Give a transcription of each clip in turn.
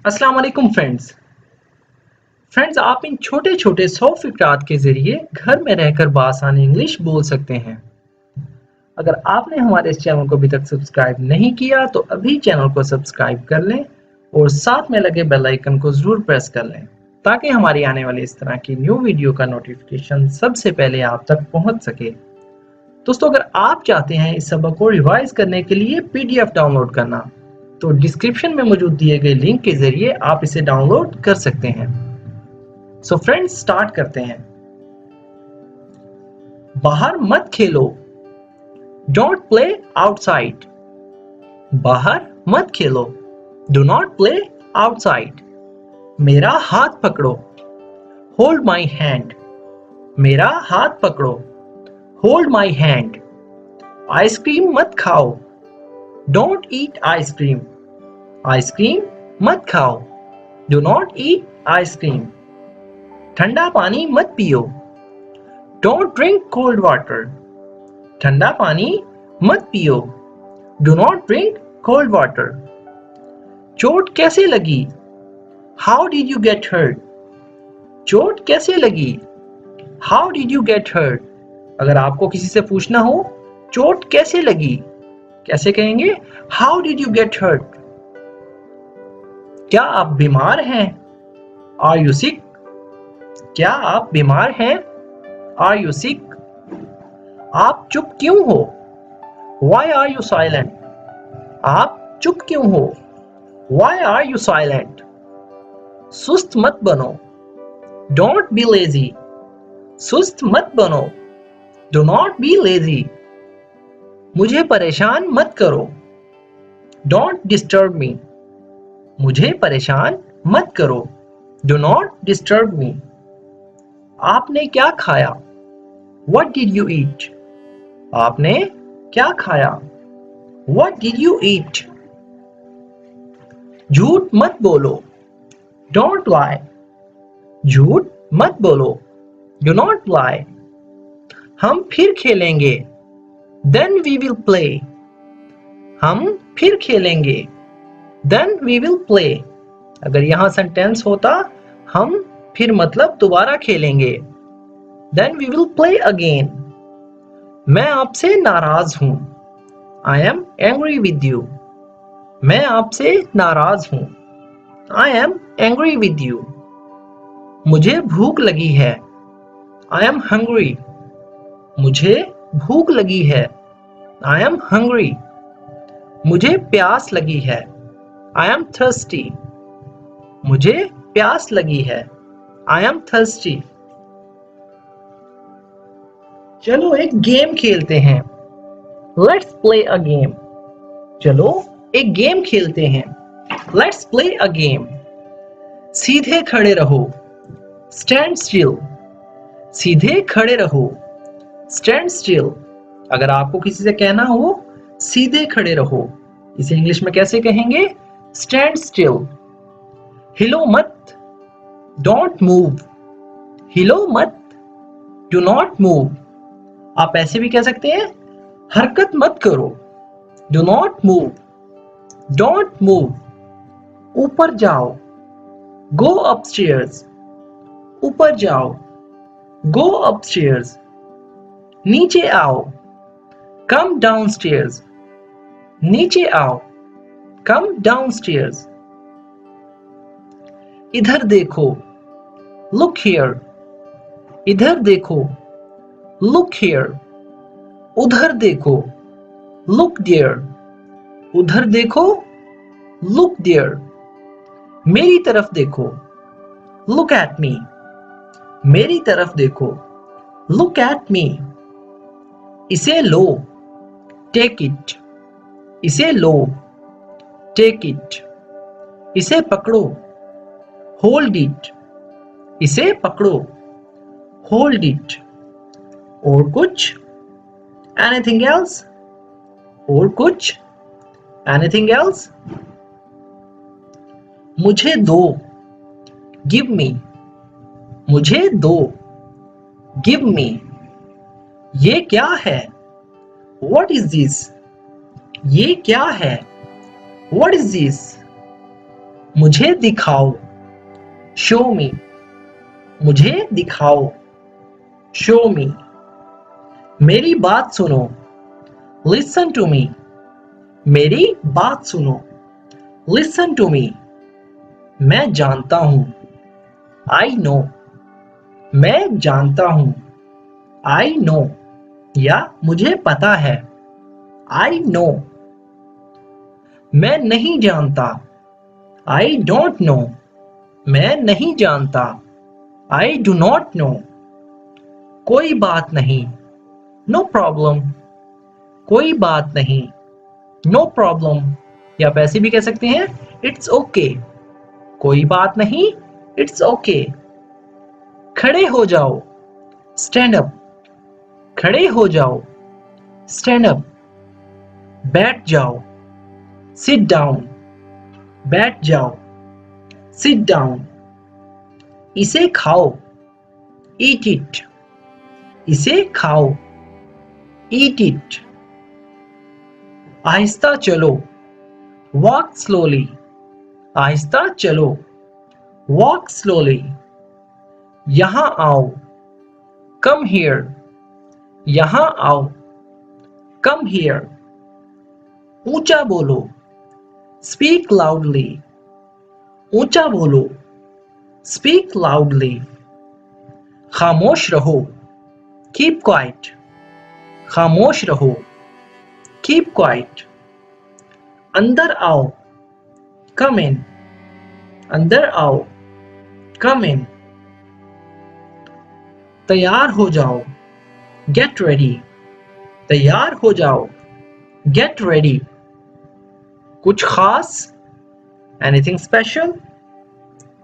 अस्सलाम वालेकुम फ्रेंड्स आप इन छोटे छोटे 100 फिकरात के जरिए घर में रहकर बासानी इंग्लिश बोल सकते हैं। अगर आपने हमारे इस चैनल को अभी तक सब्सक्राइब नहीं किया तो अभी चैनल को सब्सक्राइब कर लें और साथ में लगे बेल आइकन को जरूर प्रेस कर लें ताकि हमारी आने वाली इस तरह की न्यू वीडियो का नोटिफिकेशन सबसे पहले आप तक पहुंच सके। दोस्तों अगर आप चाहते हैं इस सबक को रिवाइज करने के लिए पीडीएफ डाउनलोड करना तो डिस्क्रिप्शन में मौजूद दिए गए लिंक के जरिए आप इसे डाउनलोड कर सकते हैं। सो फ्रेंड्स स्टार्ट करते हैं। बाहर मत खेलो, डोंट प्ले आउटसाइड। बाहर मत खेलो, डू नॉट प्ले आउटसाइड। मेरा हाथ पकड़ो, होल्ड माई हैंड। मेरा हाथ पकड़ो, होल्ड माई हैंड। आइसक्रीम मत खाओ, डोंट ईट आइसक्रीम। आइसक्रीम मत खाओ, डू नॉट ईट आइसक्रीम। ठंडा पानी मत पियो, डोंट ड्रिंक कोल्ड वाटर। ठंडा पानी मत पियो, do not drink cold water. चोट कैसे लगी, how did you get hurt. चोट कैसे लगी, how did you get hurt. अगर आपको किसी से पूछना हो चोट कैसे लगी, कैसे कहेंगे, how did you get hurt. क्या आप बीमार हैं, आर यू सिक। क्या आप बीमार हैं, आर यू सिक। आप चुप क्यों हो, वाई आर यू साइलेंट। आप चुप क्यों हो, वाई आर यू साइलेंट। सुस्त मत बनो, डोंट बी लेजी। सुस्त मत बनो, डू नॉट बी लेजी। मुझे परेशान मत करो, डोंट डिस्टर्ब मी। मुझे परेशान मत करो, डू नॉट डिस्टर्ब मी। आपने क्या खाया, व्हाट डिड यू ईट। आपने क्या खाया, व्हाट डिड यू ईट। झूठ मत बोलो, डोंट लाई। झूठ मत बोलो, डू नॉट लाई। हम फिर खेलेंगे, देन वी विल प्ले। हम फिर खेलेंगे, देन वी विल प्ले। अगर यहां सेंटेंस होता हम फिर मतलब दोबारा खेलेंगे, then we will play again. मैं आपसे नाराज हूं, I am angry with you. मैं आपसे नाराज हूं, I am angry with you. मुझे भूख लगी है, आई एम हंग्री। मुझे भूख लगी है, आई एम हंग्री। मुझे प्यास लगी है, आई एम थर्स्टी। मुझे प्यास लगी है, आई एम थर्स्टी। चलो एक गेम खेलते हैं, लेट्स प्ले अ गेम। चलो एक गेम खेलते हैं, लेट्स प्ले अ गेम। सीधे खड़े रहो, स्टैंड स्टिल। सीधे खड़े रहो, स्टैंड स्टिल। अगर आपको किसी से कहना हो सीधे खड़े रहो, इसे इंग्लिश में कैसे कहेंगे, स्टैंड स्टिल। हिलो मत, डोंट मूव। हिलो मत, डू नॉट मूव। आप ऐसे भी कह सकते हैं, हरकत मत करो, do not move, don't move. ऊपर जाओ, गो अपस्टेयर्स। ऊपर जाओ, गो अपस्टेयर्स। नीचे आओ, कम डाउनस्टेयर्स। नीचे आओ, कम डाउनस्टेयर्स। इधर देखो, लुक हियर। इधर देखो, लुक हियर। उधर देखो, लुक देयर। उधर देखो, लुक देयर। मेरी तरफ देखो, लुक एट मी। मेरी तरफ देखो, लुक एट मी। इसे लो, टेक इट। इसे लो, टेक इट। इसे पकड़ो, होल्ड इट। इसे पकड़ो, होल्ड इट। और कुछ, एनीथिंग एल्स। और कुछ, एनीथिंग एल्स। मुझे दो, गिव मी। मुझे दो, गिव मी। ये क्या है, व्हाट इज दिस। ये क्या है, व्हाट इज दिस। मुझे दिखाओ, शो मी। मुझे दिखाओ, शो मी। मेरी बात सुनो, लिसन टू मी। मेरी बात सुनो, लिसन टू मी। मैं जानता हूं, आई नो। मैं जानता हूं, आई नो। या मुझे पता है, आई नो। मैं नहीं जानता, आई डोंट नो। मैं नहीं जानता, आई डू नॉट नो। कोई बात नहीं, नो प्रॉब्लम। कोई बात नहीं, नो प्रॉब्लम। या आप ऐसे भी कह सकते हैं, इट्स ओके। कोई बात नहीं, इट्स ओके। खड़े हो जाओ, स्टैंड अप। खड़े हो जाओ, स्टैंड अप। बैठ जाओ, सिट डाउन। बैठ जाओ, सिट डाउन। इसे खाओ, ईट इट। इसे खाओ, ईट इट। आहिस्ता चलो, वॉक स्लोली। आहिस्ता चलो, वॉक स्लोली। यहां आओ, कम हियर। यहां आओ, कम हियर। ऊंचा बोलो, स्पीक लाउडली। ऊंचा बोलो, स्पीक लाउडली। खामोश रहो, कीप क्वाइट। खामोश रहो, कीप क्वाइट। अंदर आओ, कम इन। अंदर आओ, कम इन। तैयार हो जाओ, गेट रेडी। तैयार हो जाओ, गेट रेडी। कुछ खास, एनीथिंग स्पेशल।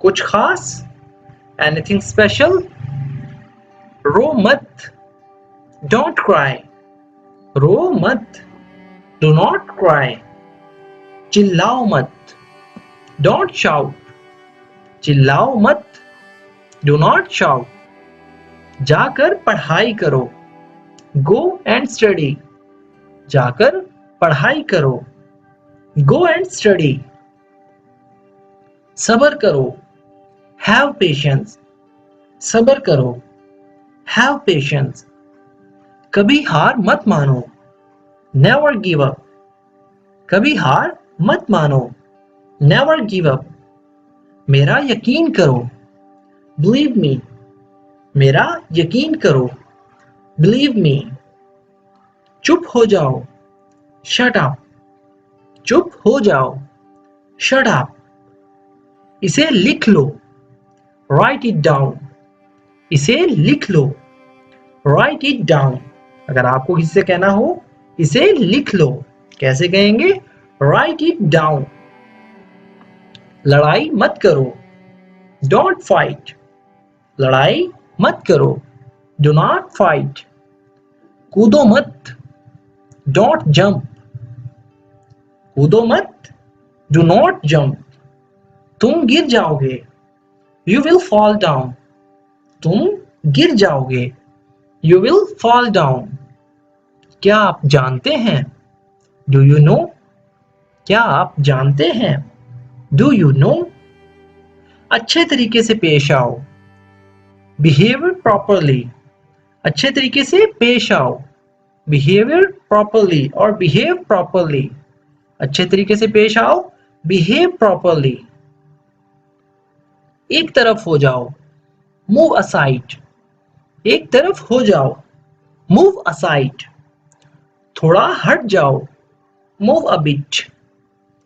कुछ खास, एनीथिंग स्पेशल। रो मत, डोंट क्राई। रो मत, डू नॉट क्राई। चिल्लाओ मत, डोंट शाउट। चिल्लाओ मत, डू नॉट शाउट। जाकर पढ़ाई करो, गो एंड स्टडी। जाकर पढ़ाई करो, गो एंड स्टडी। सब्र करो, हैव पेशेंस। सब्र करो, हैव पेशेंस। कभी हार मत मानो, नेवर गिव अप। कभी हार मत मानो, नेवर गिव अप। मेरा यकीन करो, बिलीव मी। मेरा यकीन करो, बिलीव मी। चुप हो जाओ, शट अप। चुप हो जाओ, शट अप। इसे लिख लो, राइट इट डाउन। इसे लिख लो, राइट इट डाउन। अगर आपको किसी से कहना हो, इसे लिख लो, कैसे कहेंगे? Right it down. लड़ाई मत करो, डोंट फाइट। लड़ाई मत करो, डू नॉट फाइट। कूदो मत, डोंट जंप। कूदो मत, डू नॉट जंप। तुम गिर जाओगे, यू विल फॉल डाउन। तुम गिर जाओगे, यू विल फॉल डाउन। क्या आप जानते हैं? Do you know? क्या आप जानते हैं? Do you know? अच्छे तरीके से पेश आओ, बिहेव प्रॉपरली। अच्छे तरीके से पेश आओ, बिहेवियर प्रॉपरली और बिहेव प्रॉपरली। अच्छे तरीके से पेश आओ, बिहेव प्रॉपरली। एक तरफ हो जाओ, मूव असाइड। एक तरफ हो जाओ, मूव असाइड। थोड़ा हट जाओ, मूव अ बिट।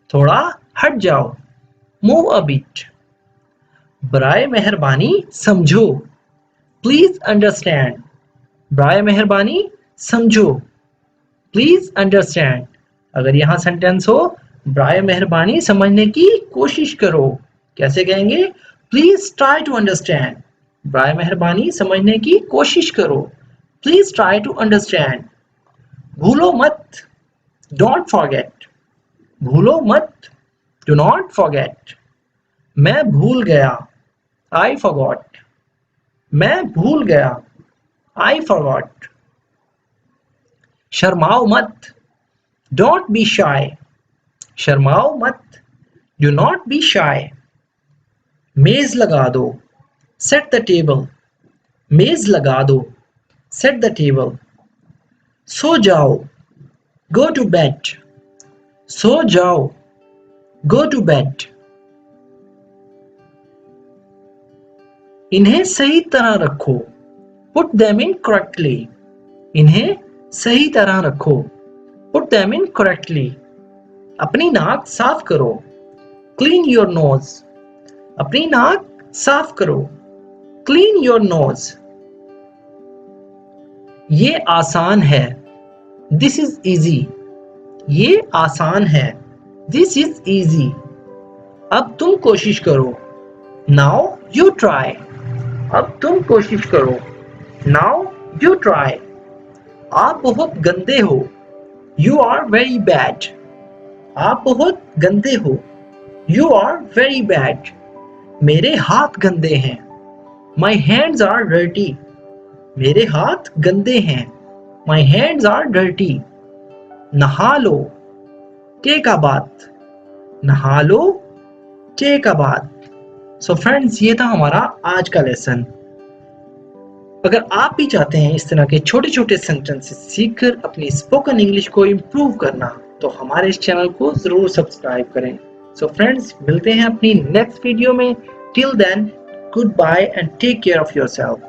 थोड़ा हट जाओ, मूव अ बिट। बराए मेहरबानी समझो, प्लीज अंडरस्टैंड। बराए मेहरबानी समझो, प्लीज अंडरस्टैंड। अगर यहां सेंटेंस हो, बराए मेहरबानी समझने की कोशिश करो, कैसे कहेंगे? Please try to understand. बराए मेहरबानी समझने की कोशिश करो, प्लीज ट्राई टू अंडरस्टैंड। भूलो मत, डोंट फॉरगेट। भूलो मत, डू नॉट फॉरगेट। मैं भूल गया, आई फॉरगॉट। मैं भूल गया, आई फॉरगॉट। शर्माओ मत, डोंट बी शाय। शर्माओ मत, Do not be shy. मेज लगा दो. Set the table. मेज लगा दो. Set the table. सो जाओ. Go to bed. सो जाओ. Go to bed. इन्हें सही तरह रखो. Put them in correctly. इन्हें सही तरह रखो. Put them in correctly. अपनी नाक साफ करो. Clean your nose. अपनी नाक साफ करो. Clean your nose. ये आसान है. This is easy. ये आसान है. This is easy. अब तुम कोशिश करो. Now you try. अब तुम कोशिश करो. Now you try. आप बहुत गंदे हो. You are very bad. आप बहुत गंदे हो. You are very bad. मेरे हाथ गंदे हैं. My hands are dirty. मेरे हाथ गंदे हैं. My hands are dirty. नहा लो. Take a bath. नहा लो. Take a bath. So friends, ये था हमारा आज का लेसन. अगर आप भी चाहते हैं इस तरह के छोटे छोटे सेंटेंसेस सीखकर अपनी स्पोकन इंग्लिश को इम्प्रूव करना, तो हमारे इस चैनल को जरूर सब्सक्राइब करें. सो फ्रेंड्स, मिलते हैं अपनी नेक्स्ट वीडियो में. Till then, good bye and take care of yourself.